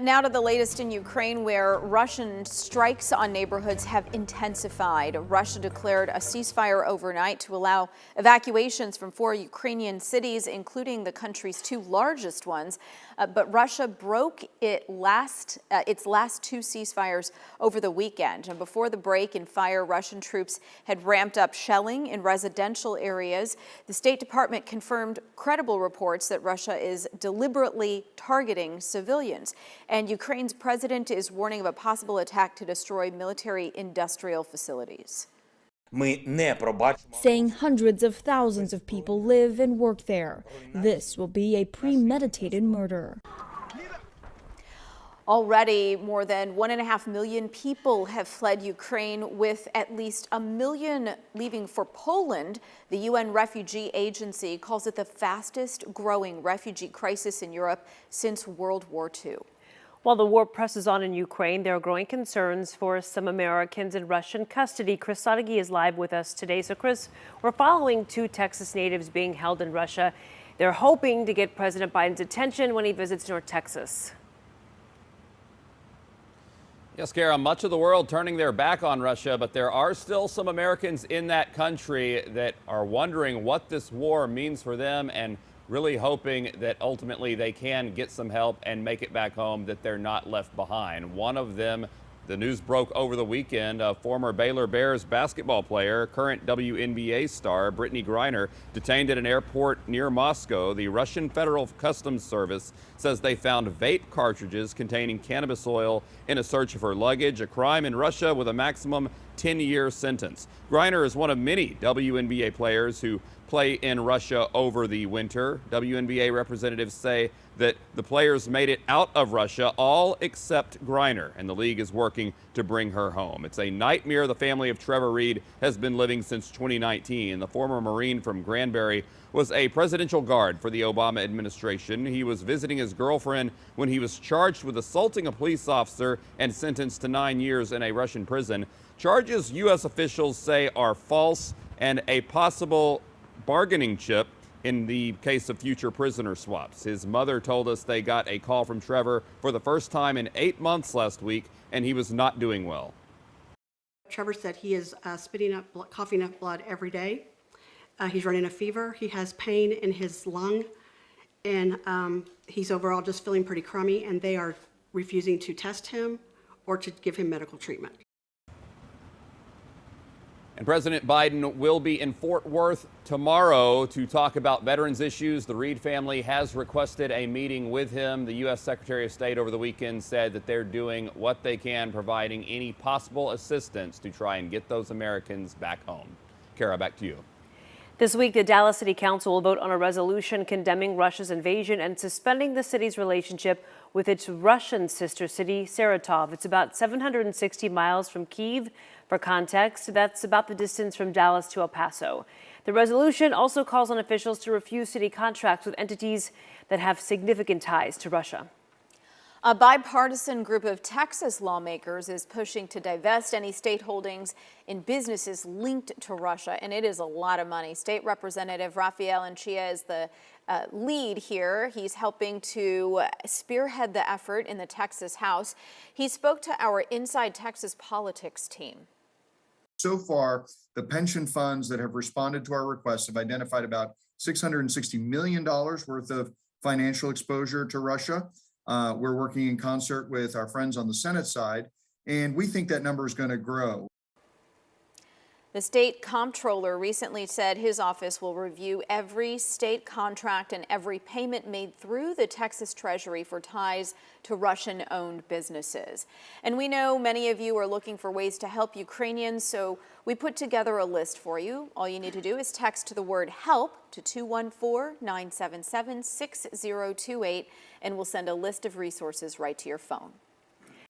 Now to the latest in Ukraine, where Russian strikes on neighborhoods have intensified. Russia declared a ceasefire overnight to allow evacuations from 4 Ukrainian cities, including the country's 2 largest ones. But Russia broke its last 2 ceasefires over the weekend. And before the break in fire, Russian troops had ramped up shelling in residential areas. The State Department confirmed credible reports that Russia is deliberately targeting civilians. And Ukraine's president is warning of a possible attack to destroy military-industrial facilities. Saying hundreds of thousands of people live and work there. This will be a premeditated murder. Already, more than 1.5 million people have fled Ukraine, with at least 1 million leaving for Poland. The UN Refugee Agency calls it the fastest growing refugee crisis in Europe since World War II. While the war presses on in Ukraine, there are growing concerns for some Americans in Russian custody. Chris Sadeghi is live with us today. So, Chris, we're following 2 Texas natives being held in Russia. They're hoping to get President Biden's attention when he visits North Texas. Yes, Kara, much of the world turning their back on Russia, but there are still some Americans in that country that are wondering what this war means for them and really hoping that ultimately they can get some help and make it back home, that they're not left behind. One of them, the news broke over the weekend, a former Baylor Bears basketball player, current WNBA star Brittany Griner, detained at an airport near Moscow. The Russian Federal Customs Service says they found vape cartridges containing cannabis oil in a search of her luggage, a crime in Russia with a maximum 10-year sentence. Griner is one of many WNBA players who play in Russia over the winter. WNBA representatives say that the players made it out of Russia, all except Griner, and the league is working to bring her home. It's a nightmare the family of Trevor Reed has been living since 2019. The former Marine from Granbury was a presidential guard for the Obama administration. He was visiting his girlfriend when he was charged with assaulting a police officer and sentenced to 9 years in a Russian prison. Charges U.S. officials say are false and a possible bargaining chip in the case of future prisoner swaps. His mother told us they got a call from Trevor for the first time in 8 months last week, and he was not doing well. Trevor said he is spitting up, coughing up blood every day. He's running a fever. He has pain in his lung, and he's overall just feeling pretty crummy, and they are refusing to test him or to give him medical treatment. And President Biden will be in Fort Worth tomorrow to talk about veterans issues. The Reed family has requested a meeting with him. The U.S. Secretary of State over the weekend said that they're doing what they can, providing any possible assistance to try and get those Americans back home. Kara, back to you. This week, the Dallas City Council will vote on a resolution condemning Russia's invasion and suspending the city's relationship with its Russian sister city, Saratov. It's about 760 miles from Kyiv. For context, that's about the distance from Dallas to El Paso. The resolution also calls on officials to refuse city contracts with entities that have significant ties to Russia. A bipartisan group of Texas lawmakers is pushing to divest any state holdings in businesses linked to Russia, and it is a lot of money. State Representative Rafael Anchia is the lead here. He's helping to spearhead the effort in the Texas House. He spoke to our Inside Texas Politics team. So far, the pension funds that have responded to our requests have identified about $660 million worth of financial exposure to Russia. We're working in concert with our friends on the Senate side, and we think that number is going to grow. The state comptroller recently said his office will review every state contract and every payment made through the Texas Treasury for ties to Russian-owned businesses. And we know many of you are looking for ways to help Ukrainians, so we put together a list for you. All you need to do is text the word HELP to 214-977-6028, and we'll send a list of resources right to your phone.